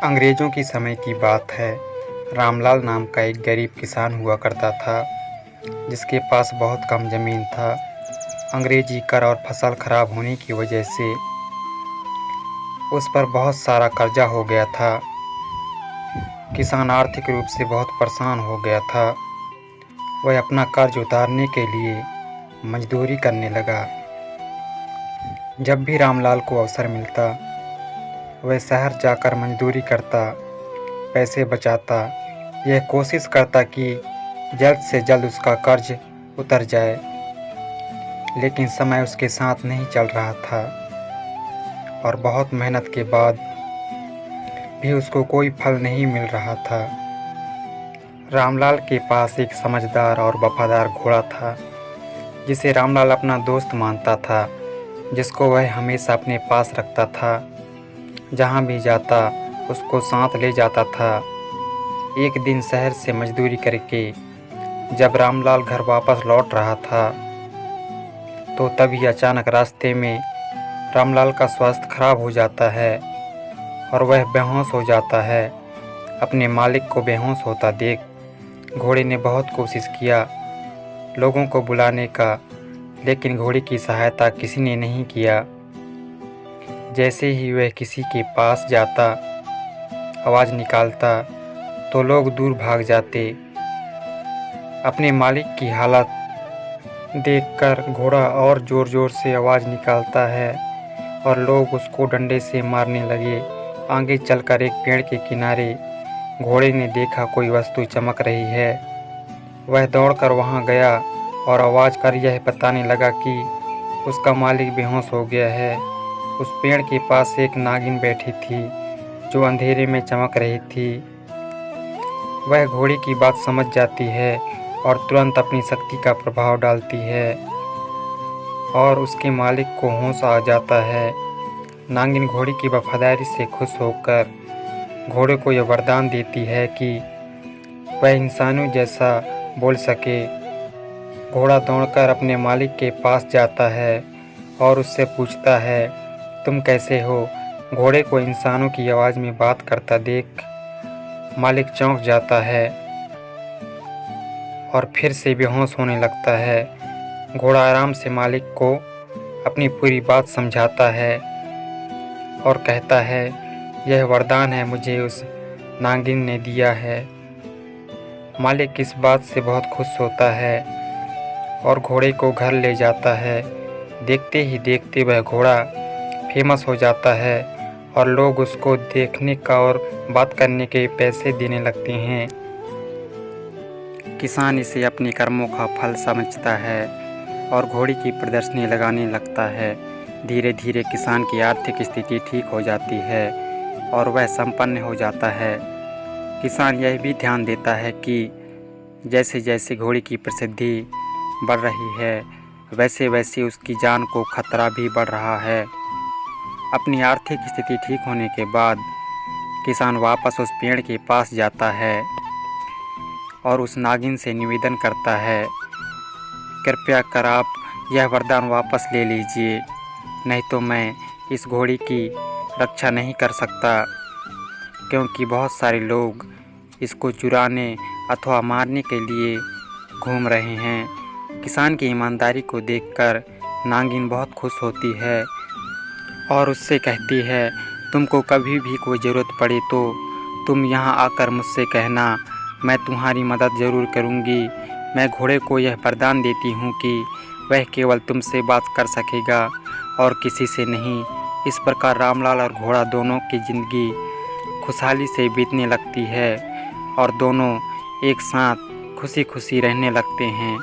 अंग्रेज़ों के समय की बात है। रामलाल नाम का एक गरीब किसान हुआ करता था, जिसके पास बहुत कम ज़मीन था। अंग्रेजी कर और फसल खराब होने की वजह से उस पर बहुत सारा कर्जा हो गया था। किसान आर्थिक रूप से बहुत परेशान हो गया था। वह अपना कर्ज उतारने के लिए मजदूरी करने लगा। जब भी रामलाल को अवसर मिलता, वह शहर जाकर मजदूरी करता, पैसे बचाता, यह कोशिश करता कि जल्द से जल्द उसका कर्ज उतर जाए। लेकिन समय उसके साथ नहीं चल रहा था और बहुत मेहनत के बाद भी उसको कोई फल नहीं मिल रहा था। रामलाल के पास एक समझदार और वफादार घोड़ा था, जिसे रामलाल अपना दोस्त मानता था, जिसको वह हमेशा अपने पास रखता था। जहाँ भी जाता उसको साथ ले जाता था। एक दिन शहर से मजदूरी करके जब रामलाल घर वापस लौट रहा था, तो तभी अचानक रास्ते में रामलाल का स्वास्थ्य खराब हो जाता है और वह बेहोश हो जाता है। अपने मालिक को बेहोश होता देख घोड़े ने बहुत कोशिश किया लोगों को बुलाने का, लेकिन घोड़े की सहायता किसी ने नहीं किया। जैसे ही वह किसी के पास जाता, आवाज़ निकालता, तो लोग दूर भाग जाते। अपने मालिक की हालत देखकर घोड़ा और ज़ोर-ज़ोर से आवाज़ निकालता है और लोग उसको डंडे से मारने लगे। आगे चलकर एक पेड़ के किनारे घोड़े ने देखा कोई वस्तु चमक रही है। वह दौड़कर वहां गया और आवाज़ कर यह बताने लगा कि उसका मालिक बेहोश हो गया है। उस पेड़ के पास एक नागिन बैठी थी, जो अंधेरे में चमक रही थी। वह घोड़े की बात समझ जाती है और तुरंत अपनी शक्ति का प्रभाव डालती है और उसके मालिक को होश आ जाता है। नागिन घोड़े की वफादारी से खुश होकर घोड़े को यह वरदान देती है कि वह इंसानों जैसा बोल सके। घोड़ा दौड़कर अपने मालिक के पास जाता है और उससे पूछता है, तुम कैसे हो? घोड़े को इंसानों की आवाज़ में बात करता देख मालिक चौंक जाता है और फिर से बेहोश होने लगता है। घोड़ा आराम से मालिक को अपनी पूरी बात समझाता है और कहता है, यह वरदान है मुझे उस नागिन ने दिया है। मालिक इस बात से बहुत खुश होता है और घोड़े को घर ले जाता है। देखते ही देखते वह घोड़ा फेमस हो जाता है और लोग उसको देखने का और बात करने के पैसे देने लगते हैं। किसान इसे अपने कर्मों का फल समझता है और घोड़े की प्रदर्शनी लगाने लगता है। धीरे धीरे किसान की आर्थिक स्थिति ठीक हो जाती है और वह संपन्न हो जाता है। किसान यह भी ध्यान देता है कि जैसे जैसे घोड़े की प्रसिद्धि बढ़ रही है, वैसे वैसे उसकी जान को खतरा भी बढ़ रहा है। अपनी आर्थिक स्थिति ठीक होने के बाद किसान वापस उस पेड़ के पास जाता है और उस नागिन से निवेदन करता है, कृपया कर आप यह वरदान वापस ले लीजिए, नहीं तो मैं इस घोड़े की रक्षा नहीं कर सकता, क्योंकि बहुत सारे लोग इसको चुराने अथवा मारने के लिए घूम रहे हैं। किसान की ईमानदारी को देखकर नागिन बहुत खुश होती है और उससे कहती है, तुमको कभी भी कोई ज़रूरत पड़े तो तुम यहाँ आकर मुझसे कहना, मैं तुम्हारी मदद ज़रूर करूँगी। मैं घोड़े को यह वरदान देती हूँ कि वह केवल तुमसे बात कर सकेगा और किसी से नहीं। इस प्रकार रामलाल और घोड़ा दोनों की ज़िंदगी खुशहाली से बीतने लगती है और दोनों एक साथ खुशी खुशी रहने लगते हैं।